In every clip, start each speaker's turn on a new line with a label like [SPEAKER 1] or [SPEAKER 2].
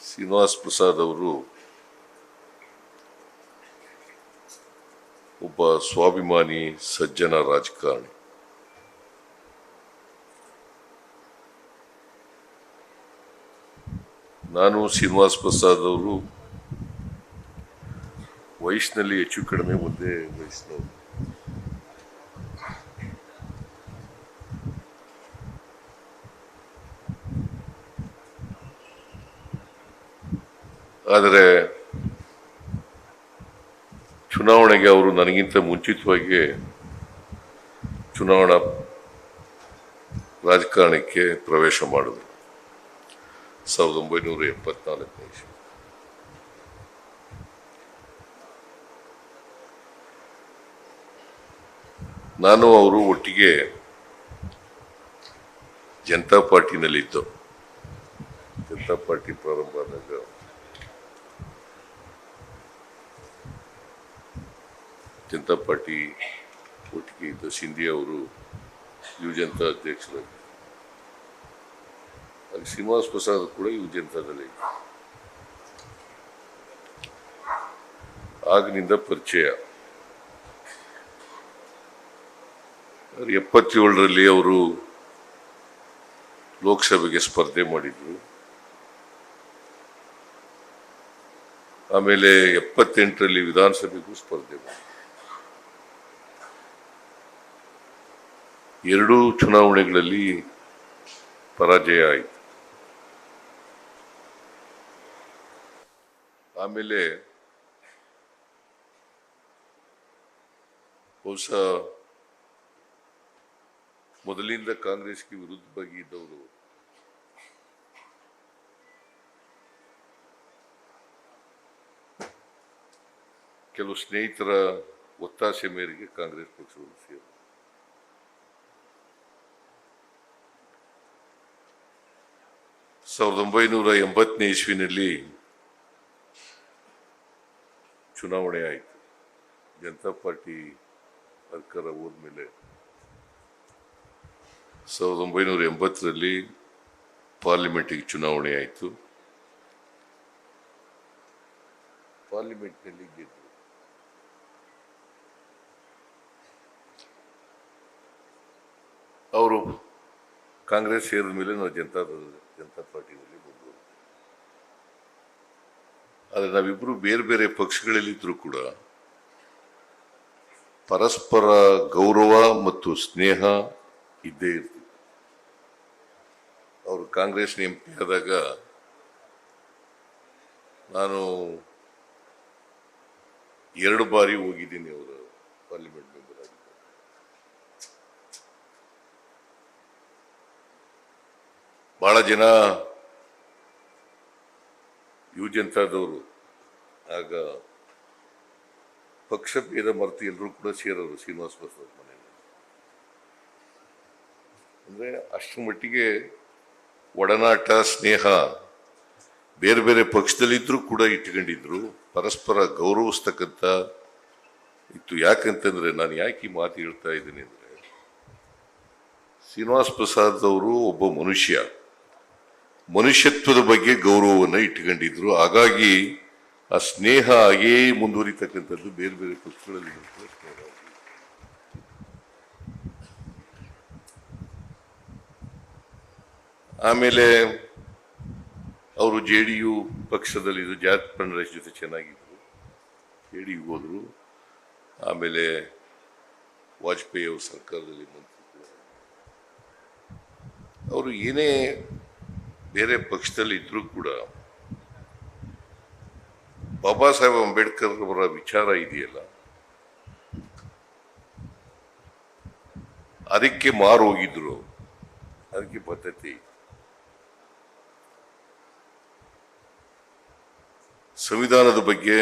[SPEAKER 1] ಶ್ರೀನಿವಾಸ್ ಪ್ರಸಾದ್ ಅವರು ಒಬ್ಬ ಸ್ವಾಭಿಮಾನಿ ಸಜ್ಜನ ರಾಜಕಾರಣಿ. ನಾನು ಶ್ರೀನಿವಾಸ್ ಪ್ರಸಾದ್ ಅವರು ವಯಸ್ಸಿನಲ್ಲಿ ಹೆಚ್ಚು ಕಡಿಮೆ ಒಂದೇ ವಯಸ್ಸಿನವರು. ಆದರೆ ಚುನಾವಣೆಗೆ ಅವರು ನನಗಿಂತ ಮುಂಚಿತವಾಗಿ ಚುನಾವಣಾ ರಾಜಕಾರಣಕ್ಕೆ ಪ್ರವೇಶ ಮಾಡಿದರು 1974ನೇ ಇಸ್ವಿ. ನಾನು ಅವರು ಒಟ್ಟಿಗೆ ಜನತಾ ಪಾರ್ಟಿನಲ್ಲಿದ್ದು, ಜನತಾ ಪಾರ್ಟಿ ಪ್ರಾರಂಭ ಆದಾಗ ಜನತಾ ಪಾರ್ಟಿ ಒಟ್ಟಿಗೆ ಇದ್ದ ಸಿಂಧಿ ಅವರು ಯುವ ಜನತಾ ಅಧ್ಯಕ್ಷರಾಗಿ, ಶ್ರೀನಿವಾಸ್ ಪ್ರಸಾದ್ ಕೂಡ ಯುವ ಜನತಾದಲ್ಲಿ ಆಗಿನಿಂದ ಪರಿಚಯ. 77ರಲ್ಲಿ ಅವರು ಲೋಕಸಭೆಗೆ ಸ್ಪರ್ಧೆ ಮಾಡಿದ್ರು. ಆಮೇಲೆ 78ರಲ್ಲಿ ವಿಧಾನಸಭೆಗೂ ಸ್ಪರ್ಧೆ ಮಾಡಿದ್ರು. ಎರಡೂ ಚುನಾವಣೆಗಳಲ್ಲಿ ಪರಾಜಯ ಆಯಿತು. ಆಮೇಲೆ ಬಹುಶಃ ಮೊದಲಿಂದ ಕಾಂಗ್ರೆಸ್ಗೆ ವಿರುದ್ಧವಾಗಿ ಇದ್ದವರು ಕೆಲವು ಸ್ನೇಹಿತರ ಒತ್ತಾಸೆ ಮೇರೆಗೆ ಕಾಂಗ್ರೆಸ್ ಪಕ್ಷವನ್ನು ಸೇರಿದರು. 1980ನೇ ಇಸ್ವಿನಲ್ಲಿ ಚುನಾವಣೆ ಆಯಿತು. ಜನತಾ ಪಾರ್ಟಿ ಸರ್ಕಾರ ಹೋದ್ಮೇಲೆ 1980ರಲ್ಲಿ ಪಾರ್ಲಿಮೆಂಟಿಗೆ ಚುನಾವಣೆ ಆಯಿತು. ಪಾರ್ಲಿಮೆಂಟ್ನಲ್ಲಿ ಗೆದ್ದರು. ಅವರು ಕಾಂಗ್ರೆಸ್ ಸೇರಿದ ಮೇಲೆ ನಾವು ಜನತಾ ಪಾರ್ಟಿನಲ್ಲಿ ಬಂದರು. ಆದರೆ ನಾವಿಬ್ಬರು ಬೇರೆ ಬೇರೆ ಪಕ್ಷಗಳಲ್ಲಿದ್ದರೂ ಕೂಡ ಪರಸ್ಪರ ಗೌರವ ಮತ್ತು ಸ್ನೇಹ ಇದ್ದೇ ಇರ್ತಿತ್ತು. ಅವರು ಕಾಂಗ್ರೆಸ್ ಎಂಪಿ ಆದಾಗ ನಾನು 2 ಬಾರಿ ಹೋಗಿದ್ದೀನಿ ಅವರ ಪಾರ್ಲಿಮೆಂಟ್ ಮೆಂಬರ್ ಆಗಿ. ಬಹಳ ಜನ ಯುವ ಜನತಾದವರು ಆಗ ಪಕ್ಷ ಭೇದ ಮರೆತು ಎಲ್ಲರೂ ಕೂಡ ಸೇರೋರು ಶ್ರೀನಿವಾಸ್ ಪ್ರಸಾದ್ ಮನೆಯಲ್ಲಿ. ಅಂದ್ರೆ ಅಷ್ಟರ ಮಟ್ಟಿಗೆ ಒಡನಾಟ ಸ್ನೇಹ ಬೇರೆ ಬೇರೆ ಪಕ್ಷದಲ್ಲಿದ್ರೂ ಕೂಡ ಇಟ್ಕೊಂಡಿದ್ರು. ಪರಸ್ಪರ ಗೌರವಿಸ್ತಕ್ಕಂಥ ಇತ್ತು. ಯಾಕಂತಂದ್ರೆ ನಾನು ಯಾಕೆ ಈ ಮಾತು ಹೇಳ್ತಾ ಇದ್ದೀನಿ ಅಂದ್ರೆ, ಶ್ರೀನಿವಾಸ್ ಪ್ರಸಾದ್ ಅವರು ಒಬ್ಬ ಮನುಷ್ಯತ್ವದ ಬಗ್ಗೆ ಗೌರವವನ್ನು ಇಟ್ಕೊಂಡಿದ್ರು. ಹಾಗಾಗಿ ಆ ಸ್ನೇಹ ಹಾಗೇ ಮುಂದುವರಿತಕ್ಕಂಥದ್ದು ಬೇರೆ ಬೇರೆ ಪಕ್ಷಗಳಲ್ಲಿ. ಆಮೇಲೆ ಅವರು JDU ಪಕ್ಷದಲ್ಲಿ ಜಾರ್ಖಂಡ್ ಫಡ್ನವೀಸ್ ಜೊತೆ ಚೆನ್ನಾಗಿದ್ರು, JDU ಹೋದ್ರು. ಆಮೇಲೆ ವಾಜಪೇಯಿ ಅವ್ರ ಸರ್ಕಾರದಲ್ಲಿ ಮಂತ್ರಿ. ಅವರು ಏನೇ ಬೇರೆ ಪಕ್ಷದಲ್ಲಿ ಇದ್ರೂ ಕೂಡ ಬಾಬಾ ಸಾಹೇಬ್ ಅಂಬೇಡ್ಕರ್ ಅವರ ವಿಚಾರ ಇದೆಯಲ್ಲ, ಅದಕ್ಕೆ ಮಾರು ಹೋಗಿದ್ರು. ಅದಕ್ಕೆ ಪದ್ಧತಿ. ಸಂವಿಧಾನದ ಬಗ್ಗೆ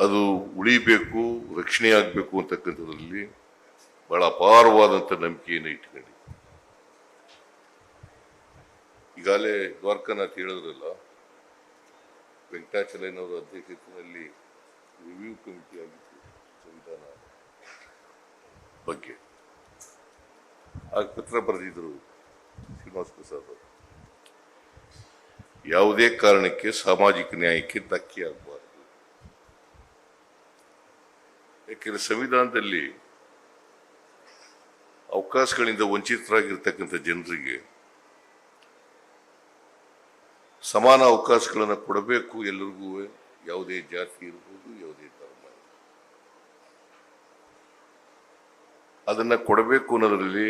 [SPEAKER 1] ಅದು ಉಳಿಬೇಕು, ರಕ್ಷಣೆ ಆಗಬೇಕು ಅಂತಕ್ಕಂಥದ್ರಲ್ಲಿ ಬಹಳ ಅಪಾರವಾದಂಥ ನಂಬಿಕೆಯನ್ನು ಇಟ್ಕೊಂಡಿದ್ರು. ಈಗಾಗಲೇ ದ್ವಾರಕಾನಾಥ್ ಹೇಳಿದ್ರಲ್ಲ, ವೆಂಕಟಾಚಲಯ್ಯನವರ ಅಧ್ಯಕ್ಷತೆಯಲ್ಲಿ ರಿವ್ಯೂ ಕಮಿಟಿ ಆಗಿತ್ತು ಸಂವಿಧಾನ ಬಗ್ಗೆ. ಆಗ ಪತ್ರ ಬರೆದಿದ್ರು ಶ್ರೀನಿವಾಸ್ ಪ್ರಸಾದ್ ಅವರು. ಯಾವುದೇ ಕಾರಣಕ್ಕೆ ಸಾಮಾಜಿಕ ನ್ಯಾಯಕ್ಕೆ ಧಕ್ಕೆ ಆಗಬಾರದು. ಯಾಕೆಂದ್ರೆ ಸಂವಿಧಾನದಲ್ಲಿ ಅವಕಾಶಗಳಿಂದ ವಂಚಿತರಾಗಿರ್ತಕ್ಕಂಥ ಜನರಿಗೆ ಸಮಾನ ಅವಕಾಶಗಳನ್ನು ಕೊಡಬೇಕು. ಎಲ್ಲರಿಗೂ ಯಾವುದೇ ಜಾತಿ ಇರ್ಬೋದು, ಯಾವುದೇ ಧರ್ಮ ಅದನ್ನ ಕೊಡಬೇಕು ಅನ್ನೋದ್ರಲ್ಲಿ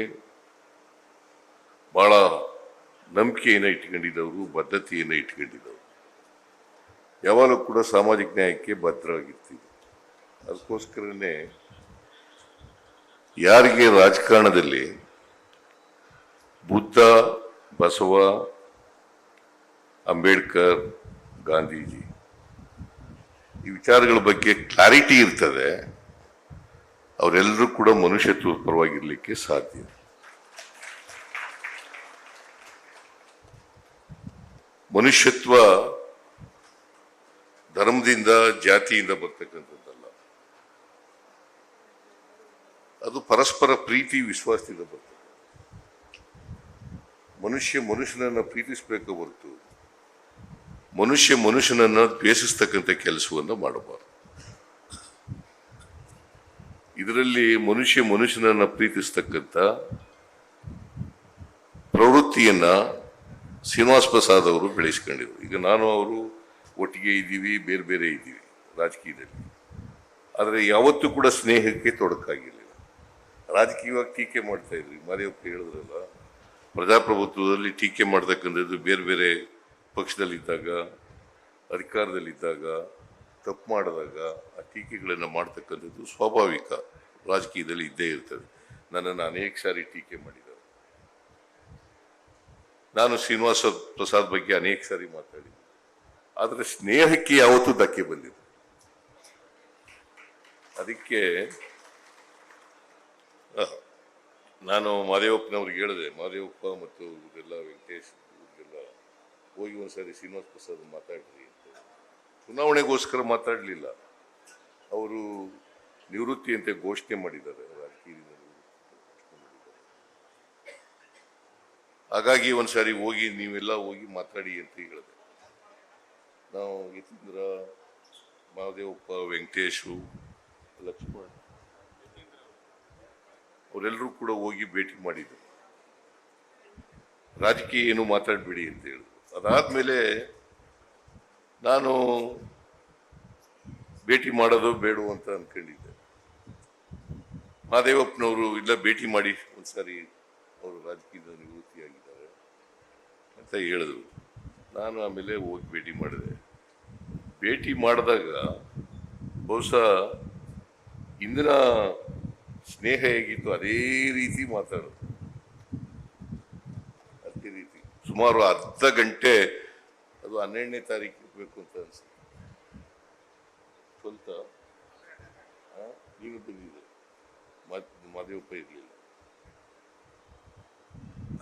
[SPEAKER 1] ಬಹಳ ನಂಬಿಕೆಯನ್ನು ಇಟ್ಕೊಂಡಿದ್ದವರು, ಬದ್ಧತೆಯನ್ನು ಇಟ್ಕೊಂಡಿದ್ದವರು. ಯಾವಾಗಲೂ ಕೂಡ ಸಾಮಾಜಿಕ ನ್ಯಾಯಕ್ಕೆ ಬದ್ಧರಾಗಿರ್ತೀವಿ. ಅದಕ್ಕೋಸ್ಕರನೇ ಯಾರಿಗೆ ರಾಜಕಾರಣದಲ್ಲಿ ಬುದ್ಧ, ಬಸವ, ಅಂಬೇಡ್ಕರ್, ಗಾಂಧೀಜಿ ಈ ವಿಚಾರಗಳ ಬಗ್ಗೆ ಕ್ಲಾರಿಟಿ ಇರ್ತದೆ, ಅವರೆಲ್ಲರೂ ಕೂಡ ಮನುಷ್ಯತ್ವದ ಪರವಾಗಿರ್ಲಿಕ್ಕೆ ಸಾಧ್ಯ. ಮನುಷ್ಯತ್ವ ಧರ್ಮದಿಂದ, ಜಾತಿಯಿಂದ ಬರ್ತಕ್ಕಂಥದ್ದಲ್ಲ. ಅದು ಪರಸ್ಪರ ಪ್ರೀತಿ, ವಿಶ್ವಾಸದಿಂದ ಬರ್ತದೆ. ಮನುಷ್ಯನನ್ನ ಪ್ರೀತಿಸಬೇಕು ಹೊರತು ಮನುಷ್ಯನನ್ನ ದ್ವೇಷಿಸ್ತಕ್ಕಂಥ ಕೆಲಸವನ್ನು ಮಾಡಬಾರದು. ಇದರಲ್ಲಿ ಮನುಷ್ಯನನ್ನ ಪ್ರೀತಿಸ್ತಕ್ಕಂಥ ಪ್ರವೃತ್ತಿಯನ್ನ ಶ್ರೀನಿವಾಸ್ ಪ್ರಸಾದ್ ಅವರು ಬೆಳೆಸ್ಕೊಂಡಿದ್ರು. ಈಗ ನಾನು ಅವರು ಒಟ್ಟಿಗೆ ಇದ್ದೀವಿ, ಬೇರೆ ಬೇರೆ ಇದ್ದೀವಿ ರಾಜಕೀಯದಲ್ಲಿ, ಆದರೆ ಯಾವತ್ತೂ ಕೂಡ ಸ್ನೇಹಕ್ಕೆ ತೊಡಕಾಗಿರಲಿಲ್ಲ. ರಾಜಕೀಯವಾಗಿ ಟೀಕೆ ಮಾಡ್ತಾ ಇದ್ರಿ. ಮಾದೇವಪ್ಪ ಹೇಳಿದ್ರಲ್ಲ, ಪ್ರಜಾಪ್ರಭುತ್ವದಲ್ಲಿ ಟೀಕೆ ಮಾಡ್ತಕ್ಕಂಥದ್ದು ಬೇರೆ ಬೇರೆ ಪಕ್ಷದಲ್ಲಿದ್ದಾಗ, ಅಧಿಕಾರದಲ್ಲಿದ್ದಾಗ, ತಪ್ಪು ಮಾಡಿದಾಗ ಆ ಟೀಕೆಗಳನ್ನು ಮಾಡ್ತಕ್ಕಂಥದ್ದು ಸ್ವಾಭಾವಿಕ, ರಾಜಕೀಯದಲ್ಲಿ ಇದ್ದೇ ಇರ್ತದೆ. ನನ್ನನ್ನು ಅನೇಕ ಸಾರಿ ಟೀಕೆ ಮಾಡಿದ್ದಾರೆ. ನಾನು ಶ್ರೀನಿವಾಸ ಪ್ರಸಾದ್ ಬಗ್ಗೆ ಅನೇಕ ಸಾರಿ ಮಾತಾಡಿದ್ದೆ. ಆದರೆ ಸ್ನೇಹಕ್ಕೆ ಯಾವತ್ತೂ ಧಕ್ಕೆ ಬಂದಿದೆ. ಅದಕ್ಕೆ ನಾನು ಮಾದೇವಪ್ಪನವ್ರಿಗೆ ಹೇಳಿದೆ, ಮಾದೇವಪ್ಪ ಮತ್ತು ಇವರೆಲ್ಲ ವೆಂಕಟೇಶ್ ಇವರಿಗೆಲ್ಲ ಹೋಗಿ ಒಂದ್ಸರಿ ಶ್ರೀನಿವಾಸ ಪ್ರಸಾದ್ ಮಾತಾಡ್ರಿ ಅಂತ. ಚುನಾವಣೆಗೋಸ್ಕರ ಮಾತಾಡಲಿಲ್ಲ, ಅವರು ನಿವೃತ್ತಿ ಅಂತ ಘೋಷಣೆ ಮಾಡಿದ್ದಾರೆ, ರಾಜಕೀಯದಿಂದ ಹಾಗಾಗಿ ಒಂದ್ಸಾರಿ ಹೋಗಿ ನೀವೆಲ್ಲ ಹೋಗಿ ಮಾತಾಡಿ ಅಂತ ಹೇಳಿದೆ. ನಾವು ಯತೀಂದ್ರ, ಮಾದೇವಪ್ಪ, ವೆಂಕಟೇಶು, ಲಕ್ಷ್ಮಣ್ ಅವರೆಲ್ಲರೂ ಕೂಡ ಹೋಗಿ ಭೇಟಿ ಮಾಡಿದ್ರು. ರಾಜಕೀಯ ಏನು ಮಾತಾಡಬೇಡಿ ಅಂತ ಹೇಳಿದ್ರು. ಅದಾದ್ಮೇಲೆ ನಾನು ಭೇಟಿ ಮಾಡೋದು ಬೇಡ ಅಂತ ಅನ್ಕೊಂಡಿದ್ದೆ. ಮಾದೇವಪ್ಪನವರು ಇಲ್ಲ ಭೇಟಿ ಮಾಡಿ ಒಂದ್ಸಾರಿ, ಅವರು ರಾಜಕೀಯದ ನಿವೃತ್ತಿಯಾಗಿದ್ದಾರೆ ಅಂತ ಹೇಳಿದ್ರು. ನಾನು ಆಮೇಲೆ ಹೋಗಿ ಭೇಟಿ ಮಾಡಿದೆ. ಭೇಟಿ ಮಾಡಿದಾಗ ಬಹುಶಃ ಇಂದಿನ ಸ್ನೇಹ ಹೇಗಿತ್ತು ಅದೇ ರೀತಿ ಮಾತಾಡೋದು, ಅದೇ ರೀತಿ. ಸುಮಾರು ಅರ್ಧ ಗಂಟೆ, ಅದು 12ನೇ ತಾರೀಕು ಇರಬೇಕು ಅಂತ ಅನ್ಸುತ್ತೆ. ಸ್ವಲ್ಪ ನೀನು ಬಂದಿದೆ, ಮಾದೇವಪ್ಪ ಇರಲಿಲ್ಲ.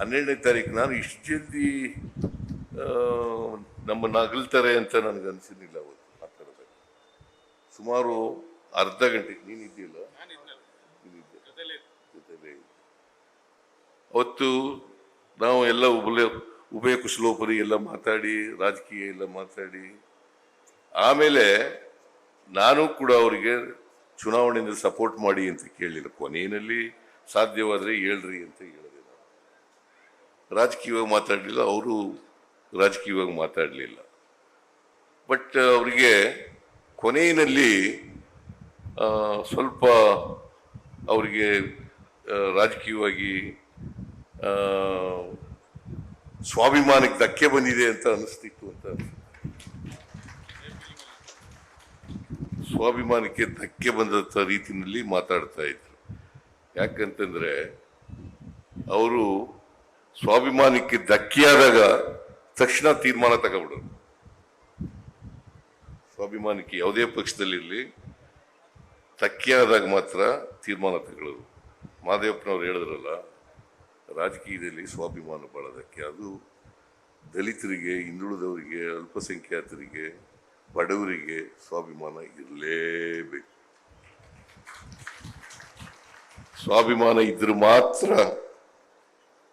[SPEAKER 1] 12ನೇ ತಾರೀಕು ನಾನು ಇಷ್ಟು ಜಲ್ದಿ ನಮ್ಮನ್ನ ಅಗಲ್ತಾರೆ ಅಂತ ನನಗನ್ಸಿರ್ಲಿಲ್ಲ. ಅವತ್ತು ಮಾತಾಡೋದಾಗ ಸುಮಾರು ಅರ್ಧ ಗಂಟೆ. ನೀನಿದ್ದೀಯಲ್ಲ, ಜೊತೆಲೇ ಅವತ್ತು ನಾವು ಎಲ್ಲ ಉಭಯ ಕುಶಲೋಪರಿ ಎಲ್ಲ ಮಾತಾಡಿ, ರಾಜಕೀಯ ಎಲ್ಲ ಮಾತಾಡಿ, ಆಮೇಲೆ ನಾನು ಕೂಡ ಅವರಿಗೆ ಚುನಾವಣೆಯಿಂದ ಸಪೋರ್ಟ್ ಮಾಡಿ ಅಂತ ಕೇಳಲಿಲ್ಲ. ಕೊನೆಯಲ್ಲಿ ಸಾಧ್ಯವಾದರೆ ಹೇಳ್ರಿ ಅಂತ ಹೇಳಿದೆ. ನಾನು ರಾಜಕೀಯವಾಗಿ ಮಾತಾಡಲಿಲ್ಲ, ಅವರು ರಾಜಕೀಯವಾಗಿ ಮಾತಾಡಲಿಲ್ಲ. ಬಟ್ ಅವರಿಗೆ ಕೊನೆಯಲ್ಲಿ ಸ್ವಲ್ಪ ಅವರಿಗೆ ರಾಜಕೀಯವಾಗಿ ಸ್ವಾಭಿಮಾನಕ್ಕೆ ಧಕ್ಕೆ ಬಂದಿದೆ ಅಂತ ಅನಿಸ್ತಿತ್ತು ಅಂತ ಅನಿಸುತ್ತೆ. ಸ್ವಾಭಿಮಾನಕ್ಕೆ ಧಕ್ಕೆ ಬಂದಂಥ ರೀತಿಯಲ್ಲಿ ಮಾತಾಡ್ತಾ ಇದ್ರು. ಯಾಕಂತಂದ್ರೆ ಅವರು ಸ್ವಾಭಿಮಾನಕ್ಕೆ ಧಕ್ಕೆಯಾದಾಗ ತಕ್ಷಣ ತೀರ್ಮಾನ ತಗೊಬಿಡೋರು. ಸ್ವಾಭಿಮಾನಕ್ಕೆ ಯಾವುದೇ ಪಕ್ಷದಲ್ಲಿರಲಿ ಧಕ್ಕೆಯಾದಾಗ ಮಾತ್ರ ತೀರ್ಮಾನ ತಗೊಳ್ಳೋರು. ಮಾದೇವಪ್ಪನವ್ರು ಹೇಳಿದ್ರಲ್ಲ, ರಾಜಕೀಯದಲ್ಲಿ ಸ್ವಾಭಿಮಾನ ಬಹಳ ಧಕ್ಕೆ. ಅದು ದಲಿತರಿಗೆ, ಹಿಂದುಳಿದವರಿಗೆ, ಅಲ್ಪಸಂಖ್ಯಾತರಿಗೆ, ಬಡವರಿಗೆ ಸ್ವಾಭಿಮಾನ ಇರಲೇಬೇಕು. ಸ್ವಾಭಿಮಾನ ಇದ್ರೆ ಮಾತ್ರ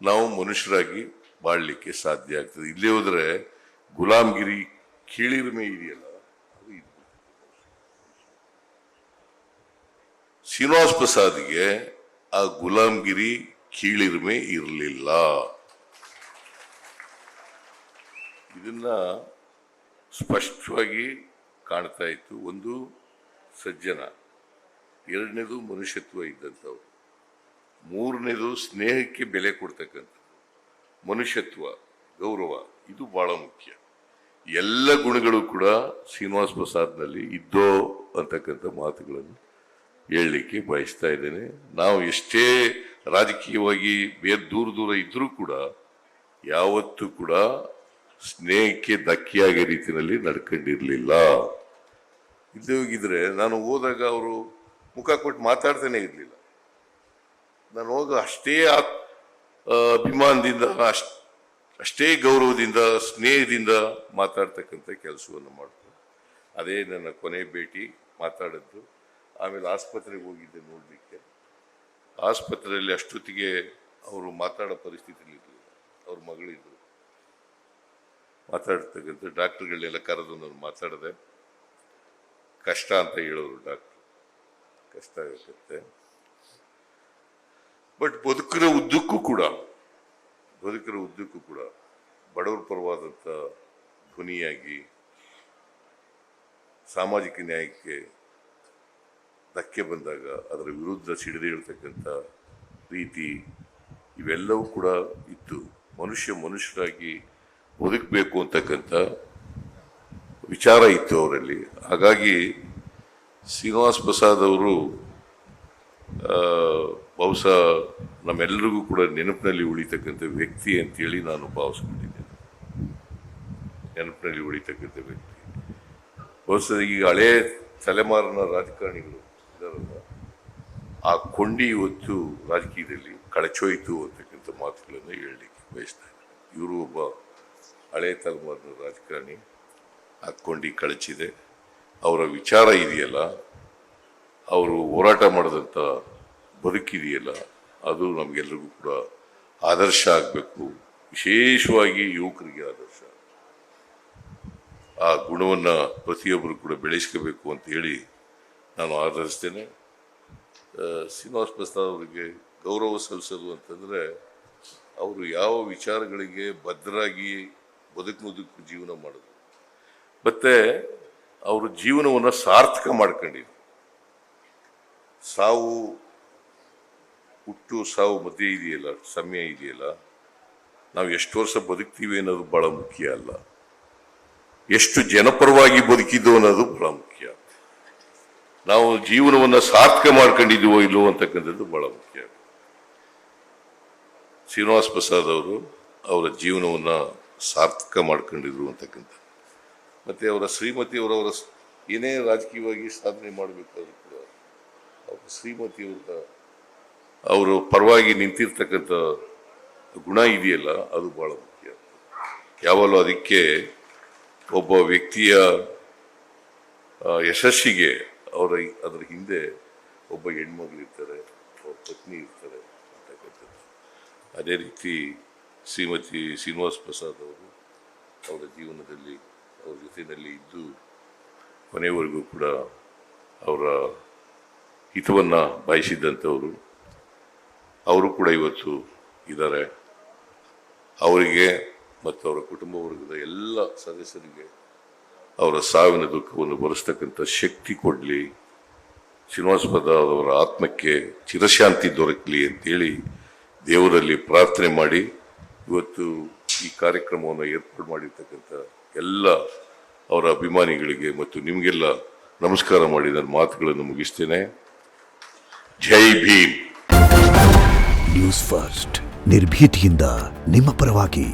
[SPEAKER 1] ನಾವು ಮನುಷ್ಯರಾಗಿ ಬಾಳ್ಲಿಕ್ಕೆ ಸಾಧ್ಯ ಆಗ್ತದೆ. ಇಲ್ಲೇ ಹೋದ್ರೆ ಗುಲಾಮ್ಗಿರಿ ಕೀಳಿರಿಮೆ ಇದೆಯಲ್ಲ ಅದು ಇದು. ಶ್ರೀನಿವಾಸ್ ಪ್ರಸಾದ್ಗೆ ಆ ಗುಲಾಮ್ಗಿರಿ ಕೀಳಿರಿಮೆ ಇರಲಿಲ್ಲ. ಇದನ್ನ ಸ್ಪಷ್ಟವಾಗಿ ಕಾಣ್ತಾ ಇತ್ತು. ಒಂದು ಸಜ್ಜನ, ಎರಡನೇದು ಮನುಷ್ಯತ್ವ ಇದ್ದಂಥವ್ರು, ಮೂರನೇದು ಸ್ನೇಹಕ್ಕೆ ಬೆಲೆ ಕೊಡ್ತಕ್ಕಂಥದ್ದು, ಮನುಷ್ಯತ್ವ, ಗೌರವ, ಇದು ಬಹಳ ಮುಖ್ಯ. ಎಲ್ಲ ಗುಣಗಳು ಕೂಡ ಶ್ರೀನಿವಾಸ್ ಪ್ರಸಾದ್ನಲ್ಲಿ ಇದ್ದೋ ಅಂತಕ್ಕಂಥ ಮಾತುಗಳನ್ನು ಹೇಳಲಿಕ್ಕೆ ಬಯಸ್ತಾ ಇದ್ದೇನೆ. ನಾವು ಎಷ್ಟೇ ರಾಜಕೀಯವಾಗಿ ಬೇರೆ ದೂರ ಇದ್ರೂ ಕೂಡ ಯಾವತ್ತೂ ಕೂಡ ಸ್ನೇಹಕ್ಕೆ ಧಕ್ಕೆಯಾಗೋ ರೀತಿಯಲ್ಲಿ ನಡ್ಕೊಂಡಿರ್ಲಿಲ್ಲ. ಇಲ್ಲದೆ ಹೋಗಿದ್ರೆ ನಾನು ಹೋದಾಗ ಅವರು ಮುಖ ಕೊಟ್ಟು ಮಾತಾಡ್ತಾನೆ ಇರಲಿಲ್ಲ. ನಾನು ಹೋಗ ಅಷ್ಟೇ ಅಭಿಮಾನದಿಂದ, ಅಷ್ಟೇ ಗೌರವದಿಂದ, ಸ್ನೇಹದಿಂದ ಮಾತಾಡ್ತಕ್ಕಂಥ ಕೆಲಸವನ್ನು ಮಾಡ್ತಾರೆ. ಅದೇ ನನ್ನ ಕೊನೆ ಭೇಟಿ, ಮಾತಾಡಿದ್ದು. ಆಮೇಲೆ ಆಸ್ಪತ್ರೆಗೆ ಹೋಗಿದ್ದೆ ನೋಡಲಿಕ್ಕೆ. ಆಸ್ಪತ್ರೆಯಲ್ಲಿ ಅಷ್ಟೊತ್ತಿಗೆ ಅವರು ಮಾತಾಡೋ ಪರಿಸ್ಥಿತಿಯಲ್ಲಿ ಇರಲಿಲ್ಲ. ಅವ್ರ ಮಗಳಿದ್ರು. ಮಾತಾಡ್ತಕ್ಕಂಥ ಡಾಕ್ಟರ್ಗಳನ್ನೆಲ್ಲ ಕರೆದು ನಾನು ಮಾತಾಡಿದೆ. ಕಷ್ಟ ಅಂತ ಹೇಳೋರು ಡಾಕ್ಟರ್, ಕಷ್ಟ ಆಗುತ್ತೆ. ಬಟ್ ಬದುಕಿನ ಉದ್ದಕ್ಕೂ ಕೂಡ ಬಡವರ ಪರವಾದಂಥ ಧ್ವನಿಯಾಗಿ ಸಾಮಾಜಿಕ ನ್ಯಾಯಕ್ಕೆ ಧಕ್ಕೆ ಬಂದಾಗ ಅದರ ವಿರುದ್ಧ ಸಿಡಿದೇಳ್ತಕ್ಕಂಥ ರೀತಿ ಇವೆಲ್ಲವೂ ಕೂಡ ಇತ್ತು. ಮನುಷ್ಯರಾಗಿ ಬದುಕಬೇಕು ಅಂತಕ್ಕಂಥ ವಿಚಾರ ಇತ್ತು ಅವರಲ್ಲಿ. ಹಾಗಾಗಿ ಶ್ರೀನಿವಾಸ್ ಪ್ರಸಾದ್ ಅವರು ಬಹುಶಃ ನಮ್ಮೆಲ್ಲರಿಗೂ ಕೂಡ ನೆನಪಿನಲ್ಲಿ ಉಳಿತಕ್ಕಂಥ ವ್ಯಕ್ತಿ ಅಂತೇಳಿ ನಾನು ಭಾವಿಸ್ಕೊಂಡಿದ್ದೇನೆ. ನೆನಪಿನಲ್ಲಿ ಉಳಿತಕ್ಕಂಥ ವ್ಯಕ್ತಿ. ಬಹುಶಃ ಈಗ ಹಳೇ ತಲೆಮಾರಿನ ರಾಜಕಾರಣಿಗಳು ಇದಾರಲ್ಲ, ಆ ಕೊಂಡಿ ಇವತ್ತು ರಾಜಕೀಯದಲ್ಲಿ ಕಳಚೋಯ್ತು ಅಂತಕ್ಕಂಥ ಮಾತುಗಳನ್ನು ಹೇಳಲಿಕ್ಕೆ ಬಯಸ್ತಾ ಇದ್ದಾರೆ. ಇವರು ಒಬ್ಬ ಹಳೇ ತಲೆಮಾರಿನ ರಾಜಕಾರಣಿ. ಆ ಕೊಂಡಿ ಕಳಚಿದೆ. ಅವರ ವಿಚಾರ ಇದೆಯಲ್ಲ, ಅವರು ಹೋರಾಟ ಮಾಡಿದಂಥ ಬದುಕಿದೆಯಲ್ಲ, ಅದು ನಮಗೆಲ್ಲರಿಗೂ ಕೂಡ ಆದರ್ಶ ಆಗಬೇಕು. ವಿಶೇಷವಾಗಿ ಯುವಕರಿಗೆ ಆದರ್ಶ. ಆ ಗುಣವನ್ನು ಪ್ರತಿಯೊಬ್ಬರು ಕೂಡ ಬೆಳೆಸ್ಕೋಬೇಕು ಅಂತ ಹೇಳಿ ನಾನು ಆದರಿಸ್ತೇನೆ. ಶ್ರೀನಿವಾಸ್ ಪ್ರಸಾದ್ ಅವರಿಗೆ ಗೌರವ ಸಲ್ಲಿಸೋದು ಅಂತಂದರೆ ಅವರು ಯಾವ ವಿಚಾರಗಳಿಗೆ ಬದ್ಧರಾಗಿ ಬದುಕು ಜೀವನ ಮಾಡೋದು, ಮತ್ತೆ ಅವರು ಜೀವನವನ್ನು ಸಾರ್ಥಕ ಮಾಡ್ಕೊಂಡಿದ್ರು. ಹುಟ್ಟು ಸಾವು ಮಧ್ಯೆ ಇದೆಯಲ್ಲ, ಸಮಯ ಇದೆಯಲ್ಲ, ನಾವು ಎಷ್ಟು ವರ್ಷ ಬದುಕ್ತೀವಿ ಅನ್ನೋದು ಬಹಳ ಮುಖ್ಯ ಅಲ್ಲ, ಎಷ್ಟು ಜನಪರವಾಗಿ ಬದುಕಿದ್ದು ಅನ್ನೋದು ಬಹಳ ಮುಖ್ಯ. ನಾವು ಜೀವನವನ್ನು ಸಾರ್ಥಕ ಮಾಡ್ಕೊಂಡಿದ್ದೀವೋ ಇಲ್ಲವೋ ಅಂತಕ್ಕಂಥದ್ದು ಬಹಳ ಮುಖ್ಯ. ಶ್ರೀನಿವಾಸ್ ಪ್ರಸಾದ್ ಅವರು ಅವರ ಜೀವನವನ್ನು ಸಾರ್ಥಕ ಮಾಡ್ಕೊಂಡಿದ್ರು ಅಂತಕ್ಕಂಥ, ಮತ್ತೆ ಅವರ ಶ್ರೀಮತಿಯವರವರ ಏನೇ ರಾಜಕೀಯವಾಗಿ ಸಾಧನೆ ಮಾಡಬೇಕಾದ್ರೂ ಕೂಡ ಅವರ ಶ್ರೀಮತಿಯವ್ರ ಅವರು ಪರವಾಗಿ ನಿಂತಿರ್ತಕ್ಕಂಥ ಗುಣ ಇದೆಯಲ್ಲ, ಅದು ಬಹಳ ಮುಖ್ಯ. ಯಾವಾಗಲೂ ಅದಕ್ಕೆ ಒಬ್ಬ ವ್ಯಕ್ತಿಯ ಯಶಸ್ಸಿಗೆ ಅದರ ಹಿಂದೆ ಒಬ್ಬ ಹೆಣ್ಮಗಳಿರ್ತಾರೆ, ಅವ್ರ ಪತ್ನಿ ಇರ್ತಾರೆ ಅಂತಕ್ಕಂಥದ್ದು. ಅದೇ ರೀತಿ ಶ್ರೀಮತಿ ಶ್ರೀನಿವಾಸ್ ಪ್ರಸಾದ್ ಅವರು ಅವರ ಜೀವನದಲ್ಲಿ ಅವ್ರ ಜೊತೆಯಲ್ಲಿ ಇದ್ದು ಕೊನೆಯವರೆಗೂ ಕೂಡ ಅವರ ಹಿತವನ್ನು ಬಯಸಿದ್ದಂಥವರು. ಅವರು ಕೂಡ ಇವತ್ತು ಇದ್ದಾರೆ. ಅವರಿಗೆ ಮತ್ತು ಅವರ ಕುಟುಂಬ ವರ್ಗದ ಎಲ್ಲ ಸದಸ್ಯರಿಗೆ ಅವರ ಸಾವಿನ ದುಃಖವನ್ನು ಭರಿಸ್ತಕ್ಕಂಥ ಶಕ್ತಿ ಕೊಡಲಿ, ಶ್ರೀನಿವಾಸ್ ಪ್ರಸಾದ್ ಅವರ ಆತ್ಮಕ್ಕೆ ಚಿರಶಾಂತಿ ದೊರಕಲಿ ಅಂತೇಳಿ ದೇವರಲ್ಲಿ ಪ್ರಾರ್ಥನೆ ಮಾಡಿ ಇವತ್ತು ಈ ಕಾರ್ಯಕ್ರಮವನ್ನು ಏರ್ಪಾಡು ಮಾಡಿರ್ತಕ್ಕಂಥ ಎಲ್ಲ ಅವರ ಅಭಿಮಾನಿಗಳಿಗೆ ಮತ್ತು ನಿಮಗೆಲ್ಲ ನಮಸ್ಕಾರ ಮಾಡಿ ನನ್ನ ಮಾತುಗಳನ್ನು ಮುಗಿಸ್ತೇನೆ. ಜೈ ಭೀಮ್.
[SPEAKER 2] ನ್ಯೂಸ್ ಫಸ್ಟ್, ನಿರ್ಭೀತಿಯಿಂದ ನಿಮ್ಮ ಪರವಾಗಿ.